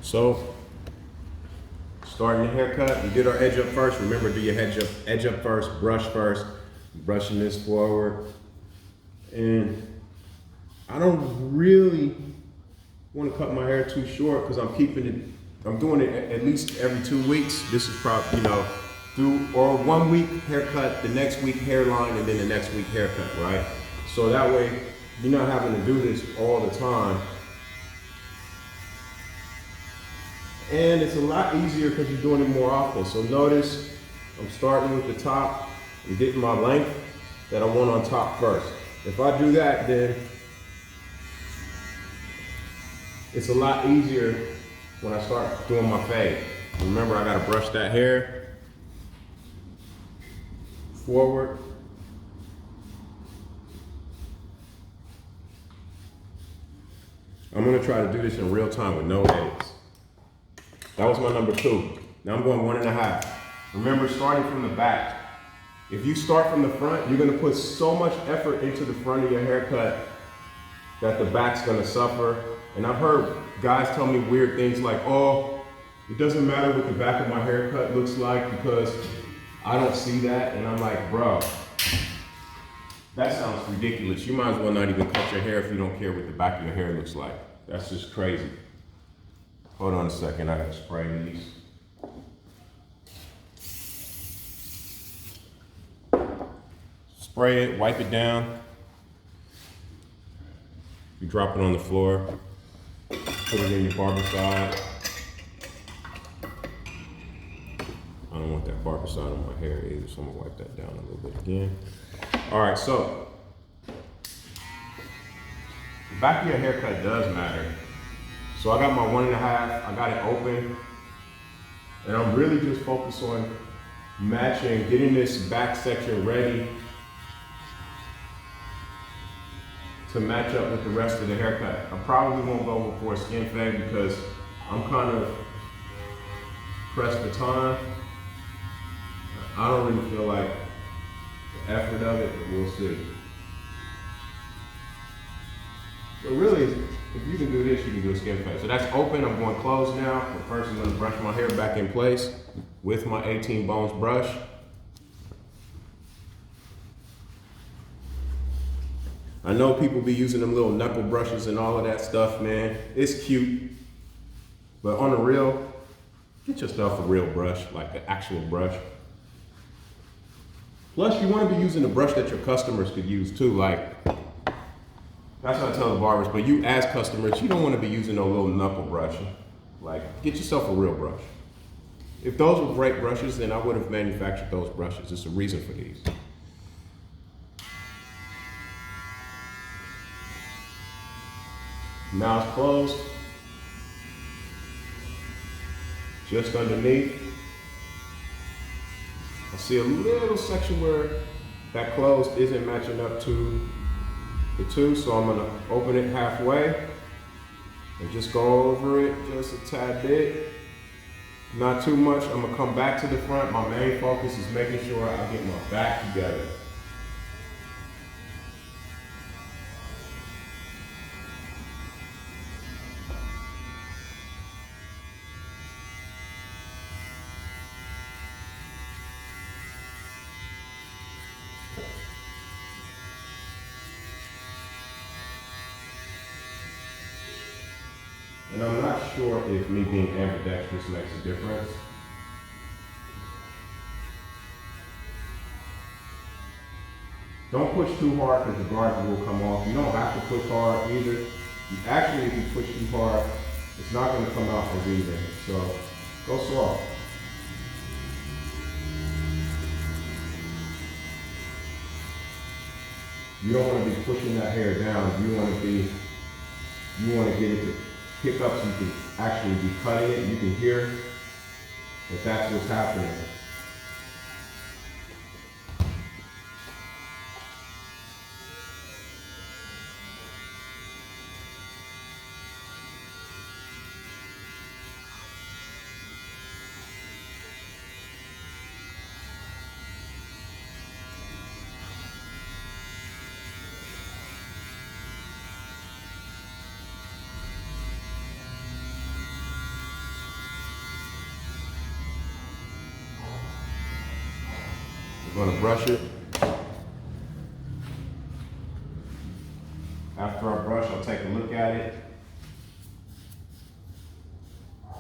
So, starting the haircut, we did our edge up first. Remember, do your edge up first, brush first. Brushing this forward. And I don't really want to cut my hair too short because I'm doing it at least every 2 weeks. This is probably, or 1 week haircut, the next week hairline, and then the next week haircut, right? So that way, you're not having to do this all the time. And it's a lot easier because you're doing it more often. So notice, I'm starting with the top and getting my length that I want on top first. If I do that, then it's a lot easier when I start doing my fade. Remember, I gotta brush that hair forward. I'm gonna try to do this in real time with no edits. That was my number 2. Now I'm going 1.5. Remember, starting from the back. If you start from the front, you're gonna put so much effort into the front of your haircut that the back's gonna suffer. And I've heard guys tell me weird things like, oh, it doesn't matter what the back of my haircut looks like because I don't see that. And I'm like, bro, that sounds ridiculous. You might as well not even cut your hair if you don't care what the back of your hair looks like. That's just crazy. Hold on a second, I gotta spray these. Spray it, wipe it down. You drop it on the floor. Put it in your barbicide. I don't want that barbicide on my hair either, so I'm gonna wipe that down a little bit again. All right, so the back of your haircut does matter. So I got my 1.5, I got it open, and I'm really just focused on matching, getting this back section ready to match up with the rest of the haircut. I probably won't go for a skin fade because I'm kind of pressed for time. I don't really feel like the effort of it, but we'll see. But really, if you can do this, you can do a skin fade. So that's open, I'm going closed now. But first I'm gonna brush my hair back in place with my 18 bones brush. I know people be using them little knuckle brushes and all of that stuff, man. It's cute. But on the real, get yourself a real brush, like an actual brush. Plus, you want to be using a brush that your customers could use too. Like, that's what I tell the barbers, but you as customers, you don't want to be using no little knuckle brush. Like, get yourself a real brush. If those were great brushes, then I would have manufactured those brushes. There's a reason for these. Now it's closed. Just underneath. I see a little section where that closed isn't matching up to the 2, so I'm gonna open it halfway and just go over it just a tad bit. Not too much. I'm gonna come back to the front. My main focus is making sure I get my back together. And I'm not sure if me being ambidextrous makes a difference. Don't push too hard because the guards will come off. You don't have to push hard either. Actually, if you push too hard, it's not going to come out as even. So go soft. You don't want to be pushing that hair down. You want to get it to pick up so you can actually be cutting it. You can hear that that's what's happening. I'm gonna brush it. After I brush, I'll take a look at it.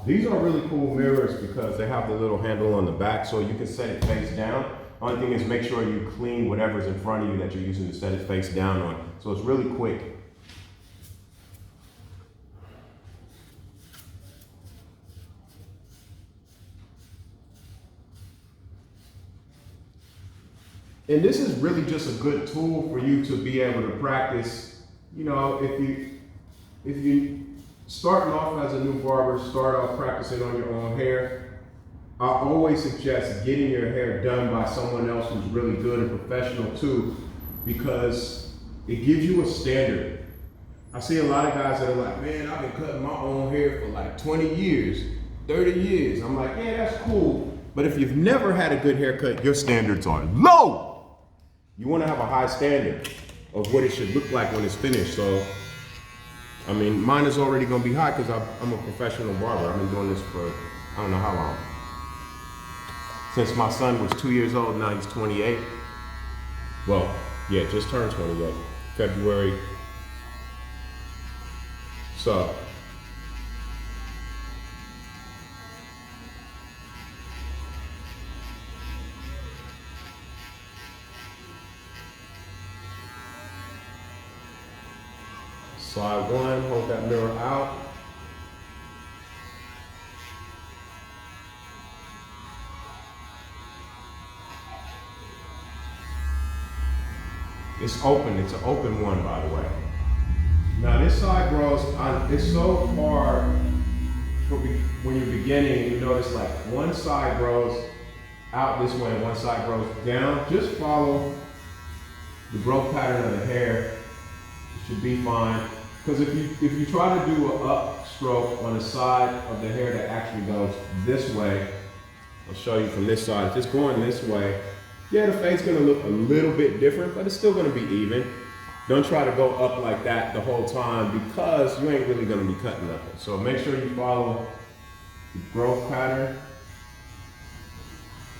These are really cool mirrors because they have the little handle on the back so you can set it face down. Only thing is make sure you clean whatever's in front of you that you're using to set it face down on. So it's really quick. And this is really just a good tool for you to be able to practice. You know, if you starting off as a new barber, start off practicing on your own hair, I always suggest getting your hair done by someone else who's really good and professional too, because it gives you a standard. I see a lot of guys that are like, man, I've been cutting my own hair for like 20 years, 30 years. I'm like, yeah, that's cool. But if you've never had a good haircut, your standards are low. You want to have a high standard of what it should look like when it's finished. So, I mean, mine is already going to be high because I'm a professional barber. I've been doing this for, I don't know how long. Since my son was 2 years old, now he's 28. Well, yeah, just turned 28, February. So, slide one, hold that mirror out. It's open, it's an open one, by the way. Now this side grows, it's so hard when you're beginning, you notice like one side grows out this way and one side grows down. Just follow the growth pattern of the hair. It should be fine. Because if you try to do an upstroke on the side of the hair that actually goes this way, I'll show you from this side. If it's going this way, yeah, the fade's gonna look a little bit different, but it's still gonna be even. Don't try to go up like that the whole time because you ain't really gonna be cutting nothing. So make sure you follow the growth pattern.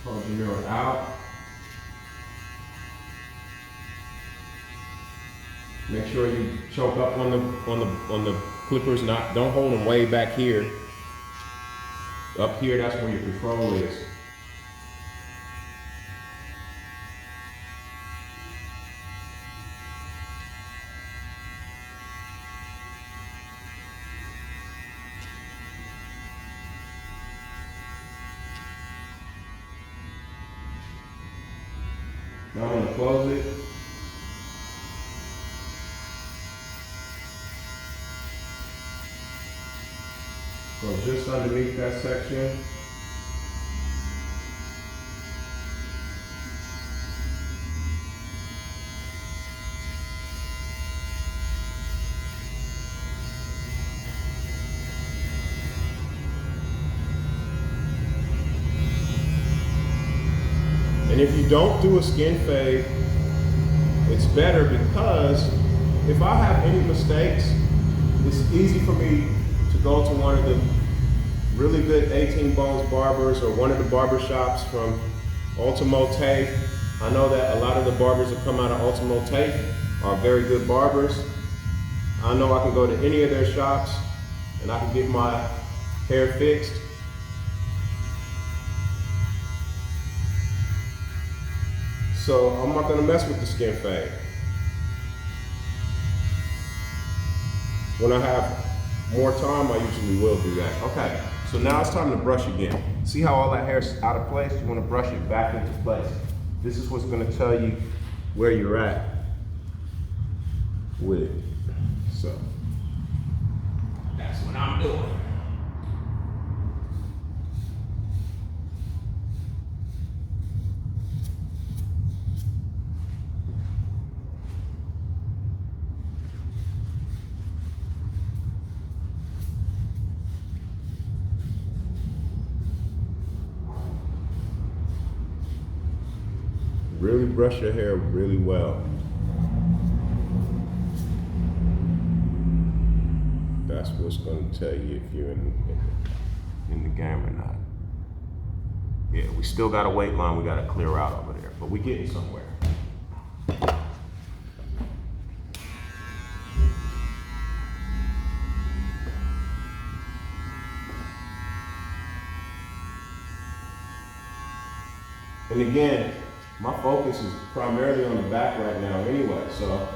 Hold your mirror out. Make sure you choke up on the clippers. Don't hold them way back here. Up here, that's where your control is. Now I'm going to close it. Go just underneath that section. And if you don't do a skin fade, it's better because if I have any mistakes, it's easy for me to go to one of the really good 18 Bones barbers or one of the barber shops from Ultimo Tape. I know that a lot of the barbers that come out of Ultimo Tape are very good barbers. I know I can go to any of their shops and I can get my hair fixed. So I'm not gonna mess with the skin fade. When I have more time, I usually will do that. Okay, so now it's time to brush again. See how all that hair's out of place? You wanna brush it back into place. This is what's gonna tell you where you're at with it. So, that's what I'm doing. Really brush your hair really well. That's what's going to tell you if you're in the game or not. Yeah, we still got a weight line we got to clear out over there, but we getting somewhere. And again, my focus is primarily on the back right now anyway, so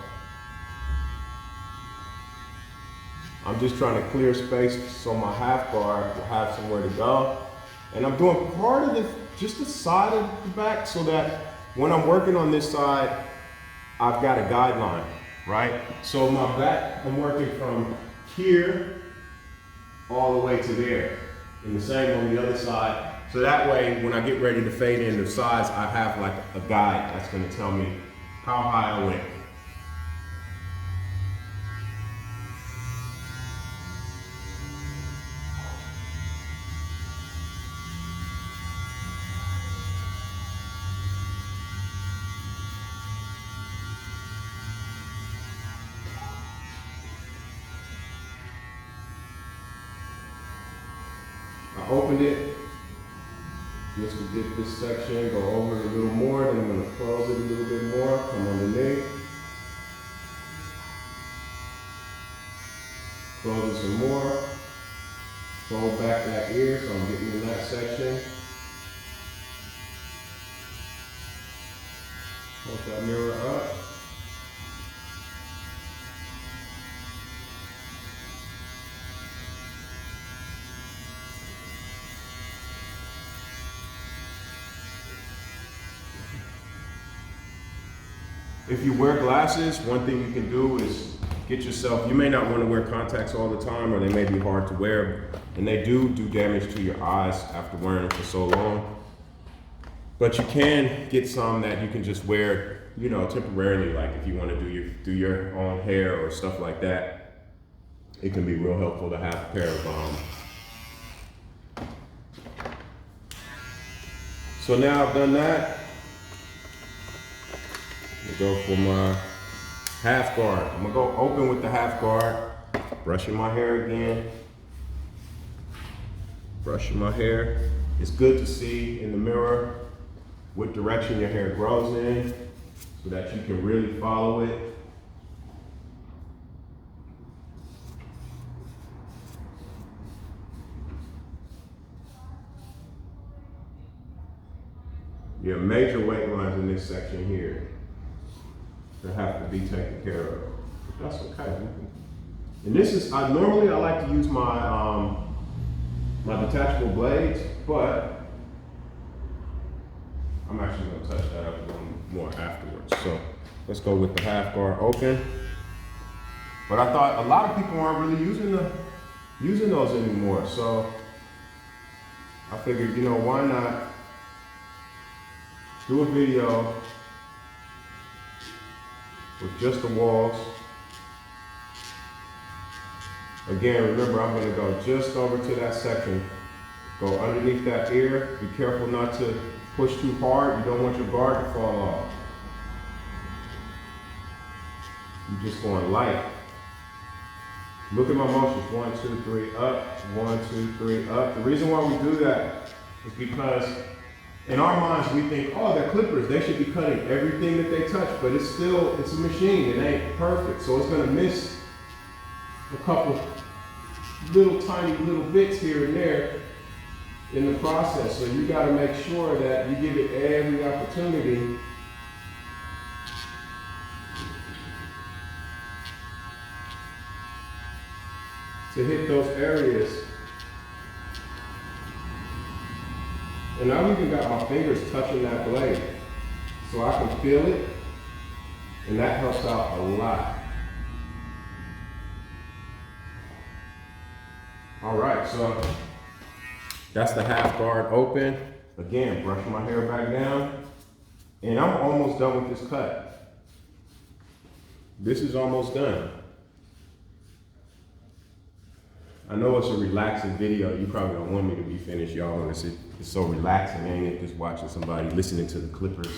I'm just trying to clear space so my half guard will have somewhere to go. And I'm doing part of just the side of the back so that when I'm working on this side, I've got a guideline, right? So my back, I'm working from here all the way to there. And the same on the other side. So that way, when I get ready to fade in the sides, I have like a guide that's gonna tell me how high I went. I opened it just to get this section, go over it a little more, then I'm going to close it a little bit more, come underneath, close it some more, fold back that ear so I'm getting in that section. Hold that mirror up. If you wear glasses, one thing you can do is get yourself, you may not want to wear contacts all the time, or they may be hard to wear, and they do damage to your eyes after wearing them for so long. But you can get some that you can just wear, you know, temporarily, like if you want to do your own hair or stuff like that. It can be real helpful to have a pair of So now I've done that. Go for my half guard. I'm gonna go open with the half guard, brushing my hair again. Brushing my hair. It's good to see in the mirror what direction your hair grows in so that you can really follow it. You have major weight lines in this section here that have to be taken care of. But that's okay. And this is, I like to use my my detachable blades, but I'm actually gonna touch that up a little more afterwards. So let's go with the half guard open. But I thought a lot of people aren't really using those anymore. So I figured, you know, why not do a video with just the walls. Again, remember, I'm gonna go just over to that section. Go underneath that ear. Be careful not to push too hard. You don't want your guard to fall off. You're just going light. Look at my motions. 1, 2, 3, up. 1, 2, 3, up. The reason why we do that is because in our minds, we think, oh, they're clippers. They should be cutting everything that they touch, but it's a machine. It ain't perfect. So it's gonna miss a couple tiny little bits here and there in the process. So you gotta make sure that you give it every opportunity to hit those areas. And now I've even got my fingers touching that blade, so I can feel it, and that helps out a lot. All right, so that's the half guard open. Again, brushing my hair back down, and I'm almost done with this cut. This is almost done. I know it's a relaxing video. You probably don't want me to be finished. Y'all want to see it's so relaxing, ain't it? Just watching somebody listening to the clippers.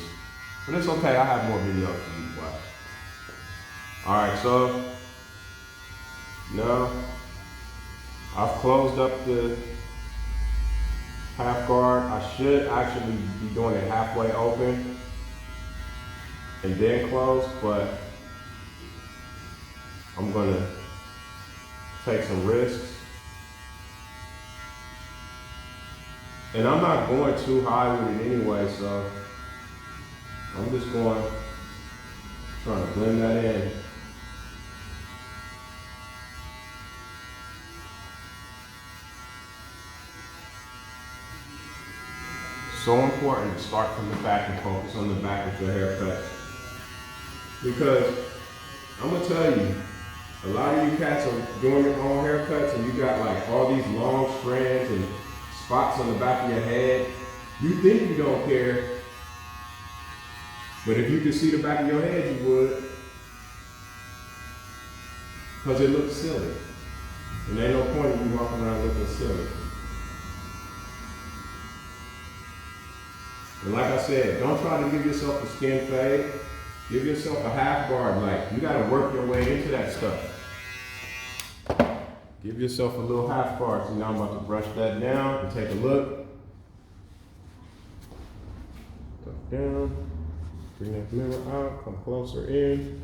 But it's okay, I have more videos for you to watch. All right, so now I've closed up half guard. I should actually be doing it halfway open and then close, but I'm gonna take some risks. And I'm not going too high with it anyway, so I'm just trying to blend that in. So important to start from the back and focus on the back with your haircut. Because I'm gonna tell you, a lot of you cats are doing your own haircuts and you got like all these long strands and spots on the back of your head. You think you don't care, but if you could see the back of your head, you would. Because it looks silly. And there ain't no point in you walking around looking silly. And like I said, don't try to give yourself a skin fade. Give yourself a half guard. Like, you gotta work your way into that stuff. Give yourself a little half guard. So now I'm about to brush that down and take a look. Tuck down. Bring that mirror out. Come closer in.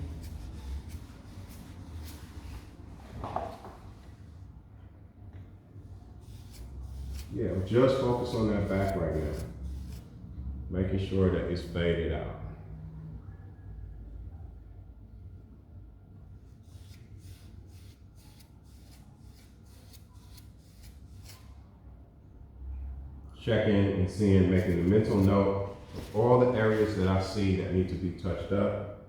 Yeah, just focus on that back right now. Making sure that it's faded out. Checking and seeing, making a mental note of all the areas that I see that need to be touched up.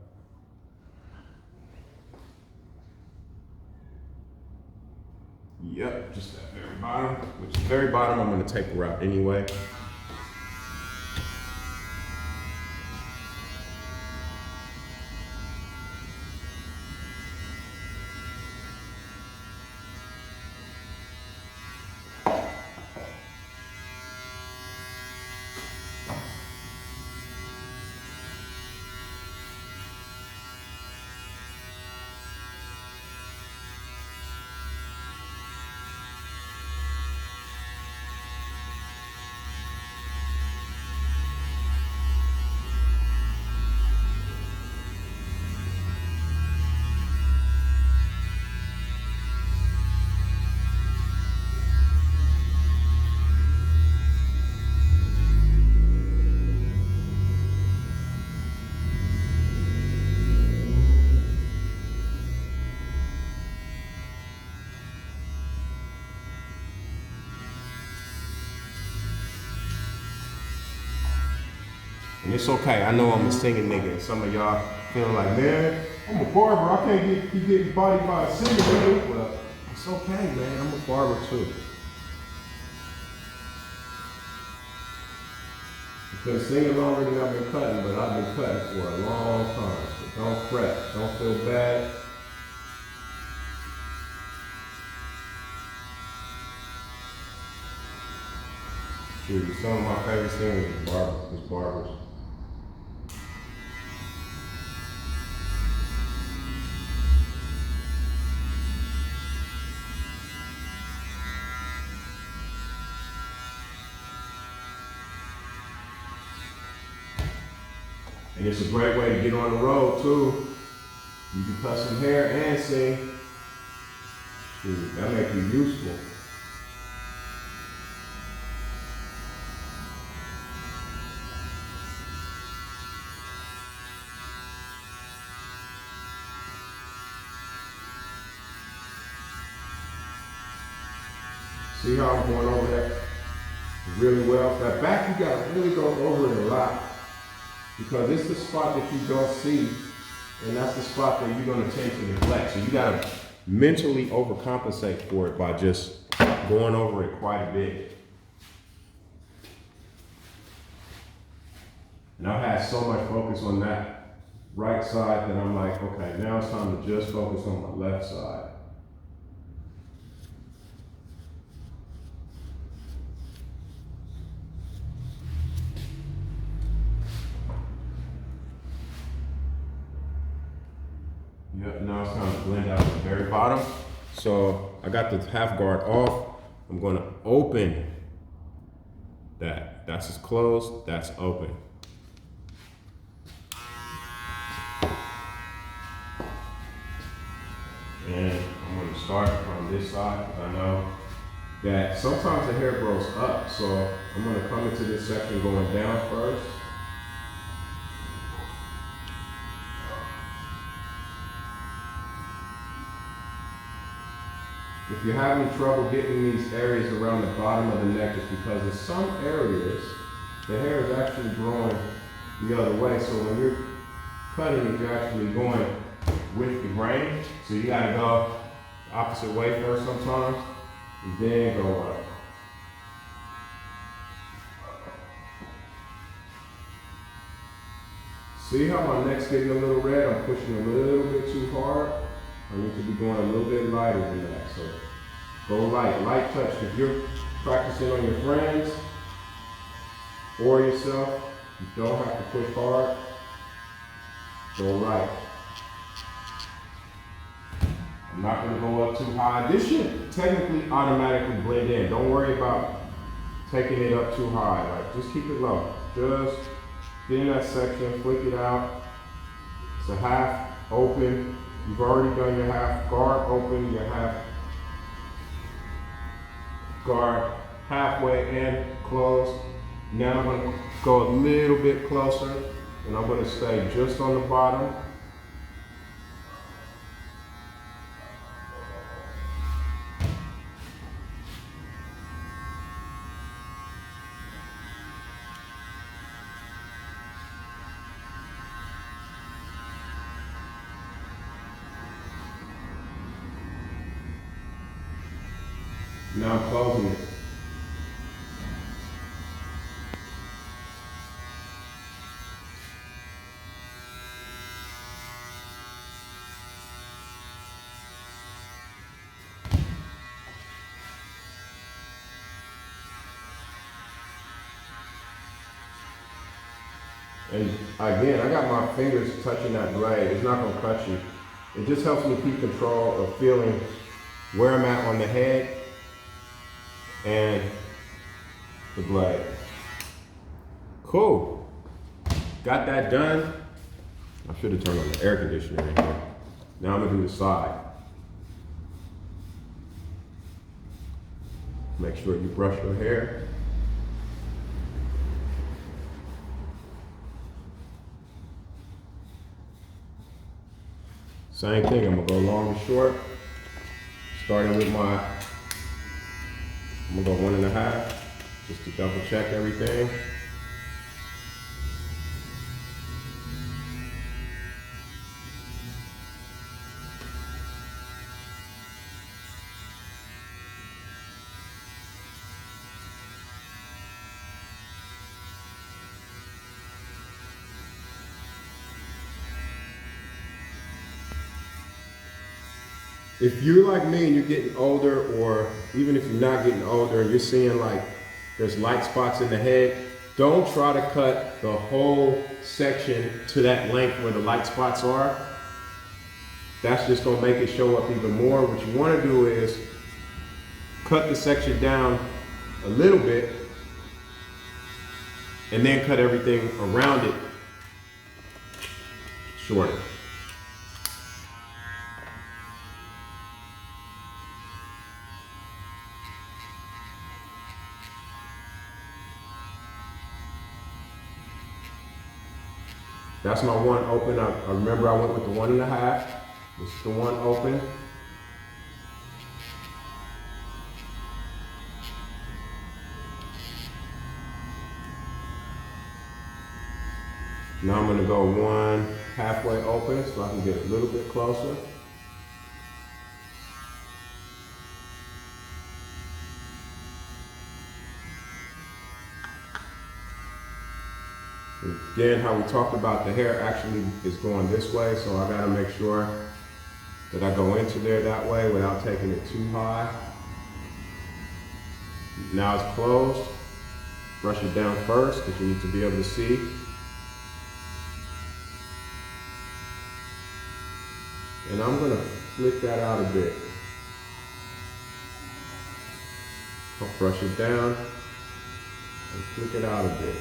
Yep, just that very bottom, which the very bottom I'm gonna taper out anyway. And it's okay. I know I'm a singing nigga, and some of y'all feeling like, man, I'm a barber. I can't keep getting bodied by a singing nigga. Well, it's okay, man. I'm a barber too. You've been singing longer than I've been cutting, but I've been cutting for a long time. So don't fret. Don't feel bad. Shoot, some of my favorite singers is barbers. And it's a great way to get on the road too. You can cut some hair and sing. Shoot, that make you useful. See how I'm going over that really well? That back, you gotta really go over it a lot, because it's the spot that you don't see, and that's the spot that you're gonna tend to neglect. So you gotta mentally overcompensate for it by just going over it quite a bit. And I've had so much focus on that right side that I'm like, okay, now it's time to just focus on my left side. Yep, now it's time to blend out the very bottom. So I got the half guard off. I'm gonna open That's closed, that's open. And I'm gonna start from this side because I know that sometimes the hair grows up. So I'm gonna come into this section going down first. If you're having trouble getting these areas around the bottom of the neck, it's because in some areas, the hair is actually growing the other way. So when you're cutting it, you're actually going with the grain. So you gotta go the opposite way first sometimes, and then go up. See how my neck's getting a little red? I'm pushing a little bit too hard. I need to be going a little bit lighter than that. So go light touch. If you're practicing on your friends or yourself, you don't have to push hard. Go light. I'm not gonna go up too high. This should technically automatically blend in. Don't worry about taking it up too high. Like, just keep it low. Just get in that section, flick it out. It's a half open. You've already done your half guard open, your half guard halfway in, closed. Now I'm gonna go a little bit closer and I'm gonna stay just on the bottom. Now I'm closing it. And again, I got my fingers touching that blade. It's not gonna cut you. It just helps me keep control of feeling where I'm at on the head and the blade. Cool. Got that done. I should have turned on the air conditioner in here. Now I'm gonna do the side. Make sure you brush your hair. Same thing, I'm gonna go long and short. Starting with I'm gonna go 1.5, just to double check everything. If you're like me and you're getting older, or even if you're not getting older and you're seeing like there's light spots in the head, don't try to cut the whole section to that length where the light spots are. That's just gonna make it show up even more. What you wanna do is cut the section down a little bit and then cut everything around it shorter. That's my one open. I remember I went with the 1.5. This is the one open. Now I'm gonna go one halfway open so I can get a little bit closer. Again, how we talked about the hair actually is going this way, so I gotta make sure that I go into there that way without taking it too high. Now it's closed. Brush it down first because you need to be able to see. And I'm gonna flick that out a bit. I'll brush it down. and flick it out a bit.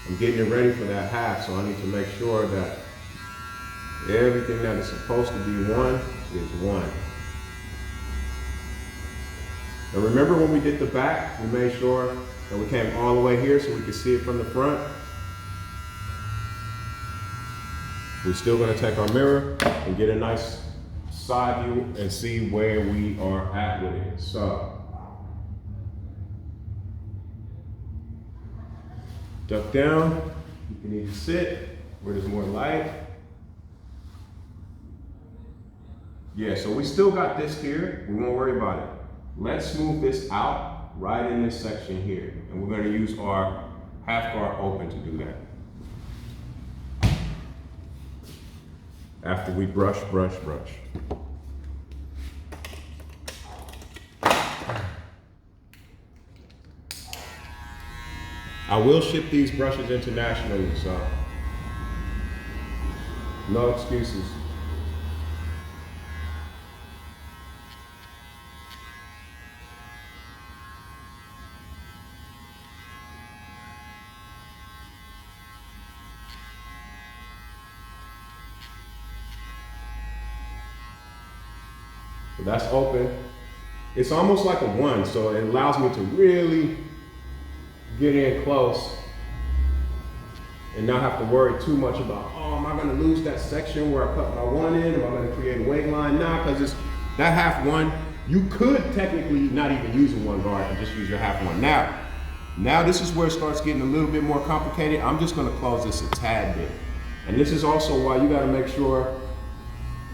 I'm getting it ready for that half, so I need to make sure that everything that is supposed to be one is one. And remember when we did the back, we made sure that we came all the way here so we could see it from the front. We're still gonna take our mirror and get a nice side view and see where we are at with it. So, duck down, you can either sit where there's more light. Yeah, so we still got this here, we won't worry about it. Let's smooth this out right in this section here. And we're gonna use our half guard open to do that. After we brush, brush, brush. I will ship these brushes internationally, so no excuses. So that's open. It's almost like a one, so it allows me to really get in close and not have to worry too much about, oh, am I gonna lose that section where I cut my one in? Am I gonna create a wave line? Nah, because it's that half one, you could technically not even use a one guard and just use your half one. Now this is where it starts getting a little bit more complicated. I'm just gonna close this a tad bit. And this is also why you gotta make sure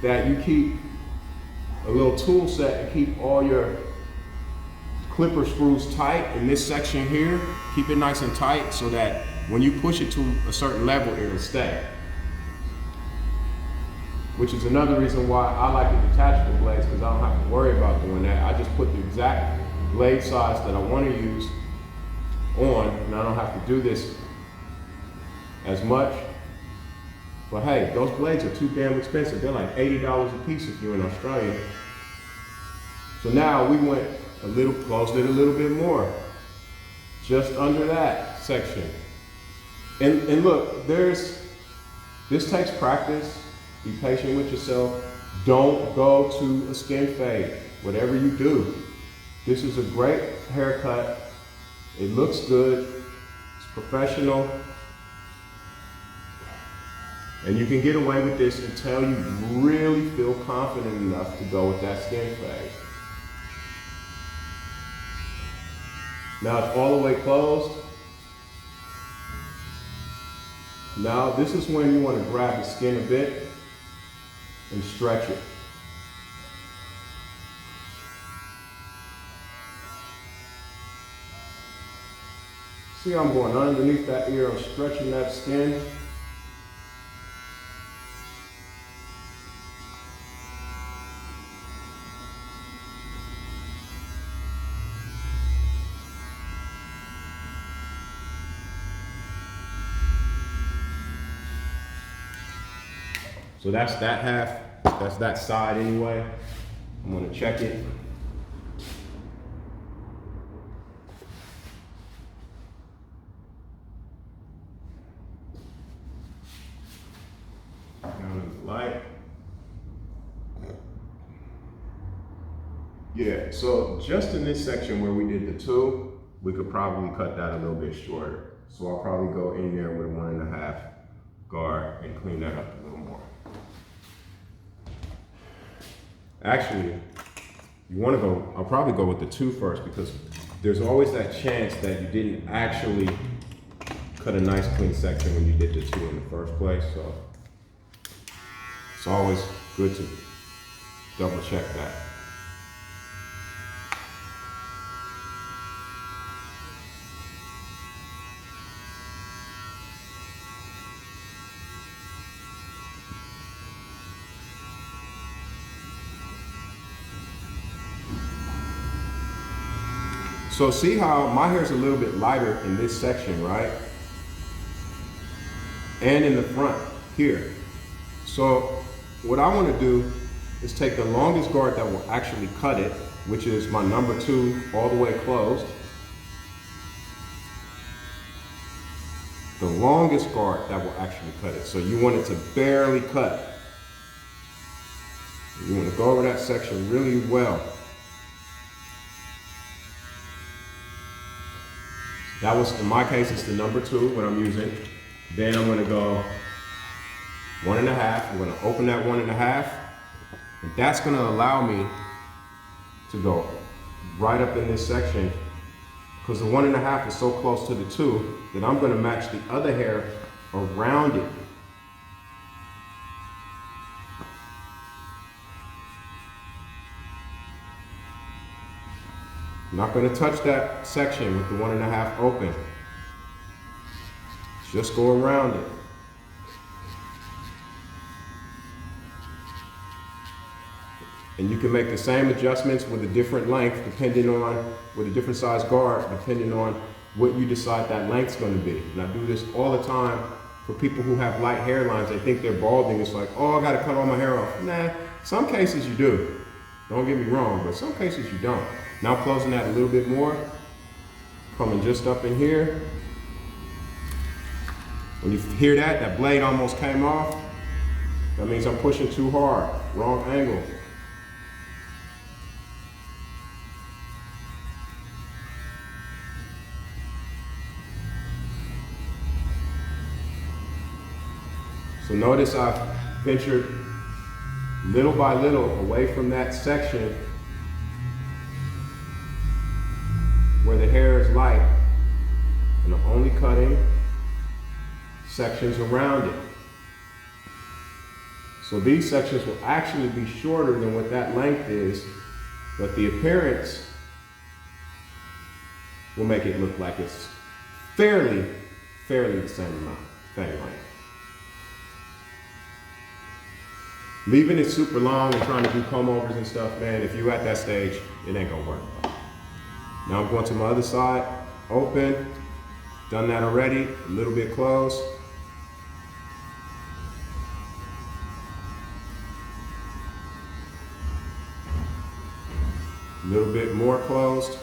that you keep a little tool set to keep all your clipper screws tight in this section here. Keep it nice and tight so that when you push it to a certain level, it'll stay. Which is another reason why I like the detachable blades, because I don't have to worry about doing that. I just put the exact blade size that I want to use on, and I don't have to do this as much. But hey, those blades are too damn expensive. They're like $80 a piece if you're in Australia. So now we went a little, closed it a little bit more, just under that section. And look, this takes practice. Be patient with yourself. Don't go to a skin fade, whatever you do. This is a great haircut. It looks good, it's professional. And you can get away with this until you really feel confident enough to go with that skin fade. Now it's all the way closed. Now this is when you want to grab the skin a bit and stretch it. See, I'm going underneath that ear, I'm stretching that skin. So that's that half, that's that side anyway. I'm gonna check it. Down in the light. Yeah, so just in this section where we did the 2, we could probably cut that a little bit shorter. So I'll probably go in there with 1.5 guard and clean that up a little more. Actually, you want to go, I'll probably go with the 2 first, because there's always that chance that you didn't actually cut a nice clean section when you did the 2 in the first place. So it's always good to double check that. So see how my hair is a little bit lighter in this section, right? And in the front here. So what I want to do is take the longest guard that will actually cut it, which is my number 2 all the way closed. The longest guard that will actually cut it. So you want it to barely cut. You want to go over that section really well. That was, in my case, it's the number 2, what I'm using. Then I'm gonna go 1.5. I'm gonna open that 1.5. And that's gonna allow me to go right up in this section, because the 1.5 is so close to the 2 that I'm gonna match the other hair around it. I'm not going to touch that section with the 1.5 open. Just go around it. And you can make the same adjustments with a different length depending on, with a different size guard, depending on what you decide that length's going to be. And I do this all the time for people who have light hairlines. They think they're balding. It's like, oh, I got to cut all my hair off. Nah, some cases you do. Don't get me wrong, but some cases you don't. Now closing that a little bit more, coming just up in here. When you hear that, that blade almost came off, that means I'm pushing too hard, wrong angle. So notice I've ventured little by little away from that section where the hair is light, and I'm only cutting sections around it. So these sections will actually be shorter than what that length is, but the appearance will make it look like it's fairly the same amount, same length. Leaving it super long and trying to do comb overs and stuff, man, if you're at that stage, it ain't gonna work. Now I'm going to my other side, open, done that already, a little bit closed. A little bit more closed.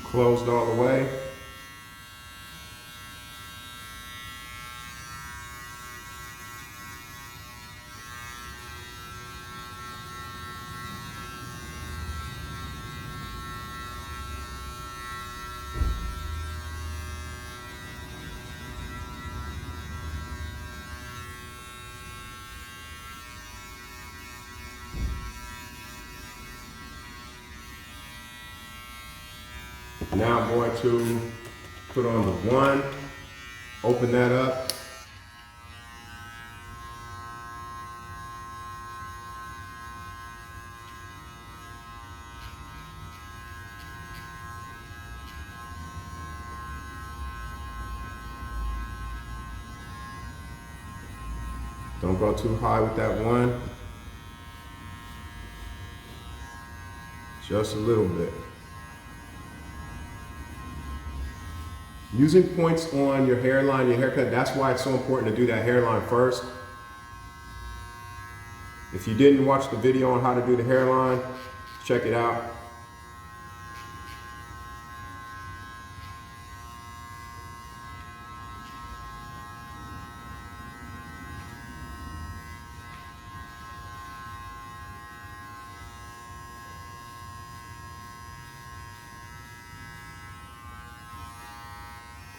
Closed all the way. Now I'm going to put on the 1, open that up. Don't go too high with that 1. Just a little bit. Using points on your hairline, your haircut, that's why it's so important to do that hairline first. If you didn't watch the video on how to do the hairline, check it out.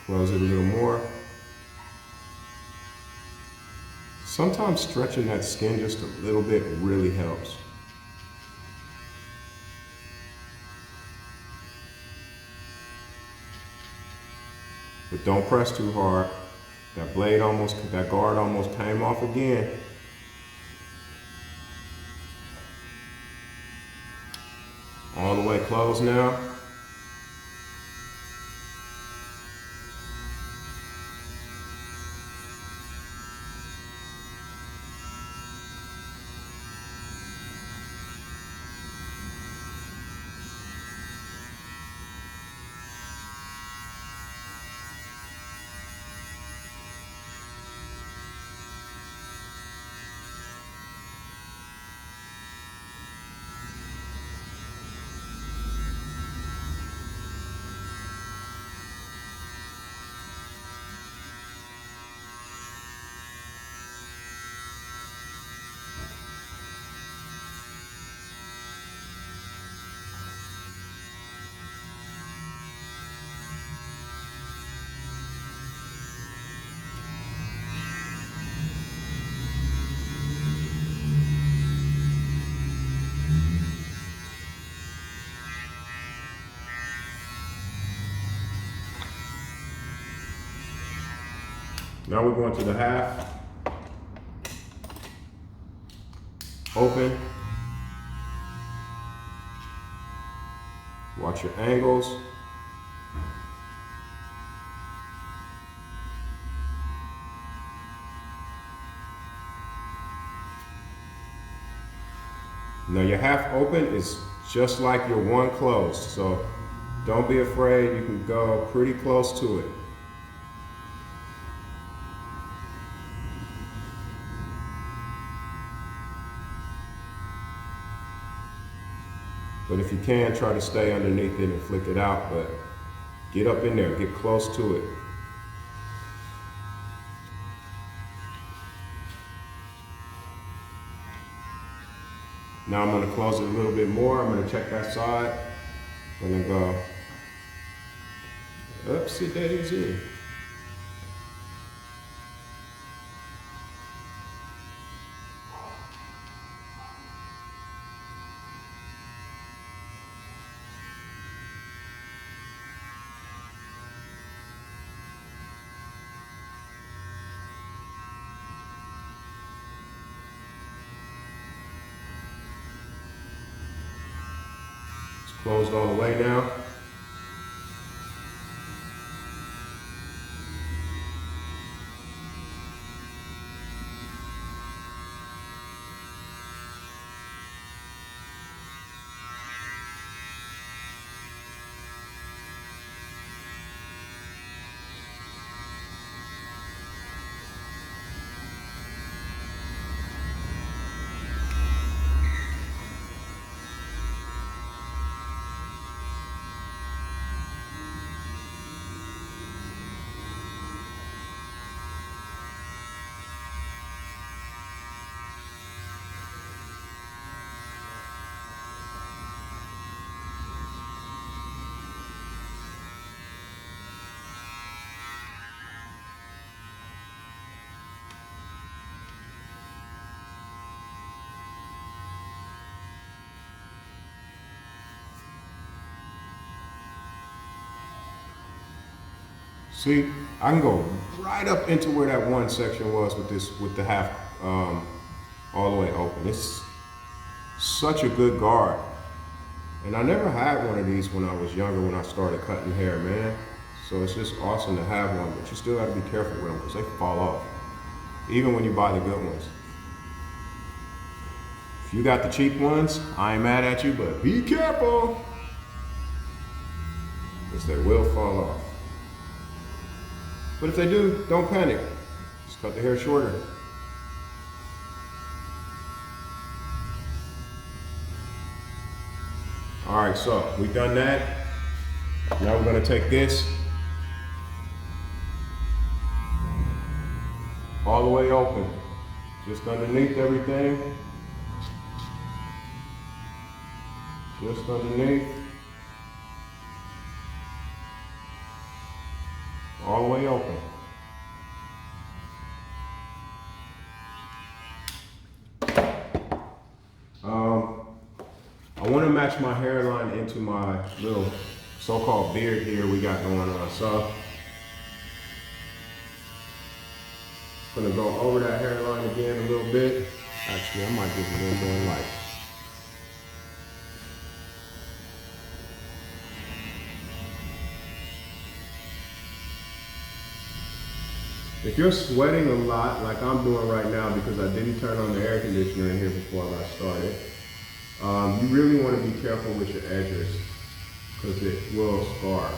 Close it a little more. Sometimes stretching that skin just a little bit really helps. But don't press too hard. That guard almost came off again. All the way closed now. Now we're going to the half. Open. Watch your angles. Now your half open is just like your one closed, so don't be afraid, you can go pretty close to it. But if you can, try to stay underneath it and flick it out, but get up in there, get close to it. Now I'm gonna close it a little bit more. I'm gonna check that side. I'm gonna go, oopsie daisy. Closed all the way now. See, I can go right up into where that one section was with the half all the way open. It's such a good guard. And I never had one of these when I was younger, when I started cutting hair, man. So it's just awesome to have one, but you still gotta be careful with them because they fall off, even when you buy the good ones. If you got the cheap ones, I ain't mad at you, but be careful, because they will fall off. But if they do, don't panic. Just cut the hair shorter. All right, so we've done that. Now we're gonna take this all the way open, just underneath everything. Just underneath. All the way open. I want to match my hairline into my little so-called beard here we got going on. So I'm gonna go over that hairline again a little bit. Actually, I might give it a little more light. If you're sweating a lot, like I'm doing right now because I didn't turn on the air conditioner in here before I got started, you really want to be careful with your edges because it will scar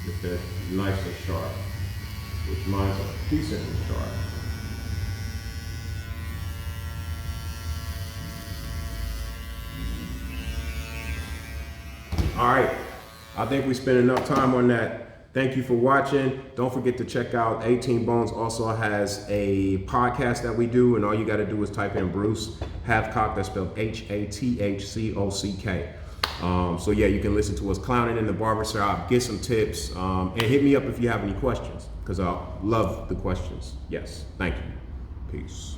if they're nice and sharp, which mine's are decently sharp. All right, I think we spent enough time on that. Thank you for watching. Don't forget to check out 18 Bones also has a podcast that we do, and all you got to do is type in Bruce Hathcock, that's spelled Hathcock. So yeah, you can listen to us clowning in the barbershop, get some tips, and hit me up if you have any questions, because I love the questions. Yes, thank you. Peace.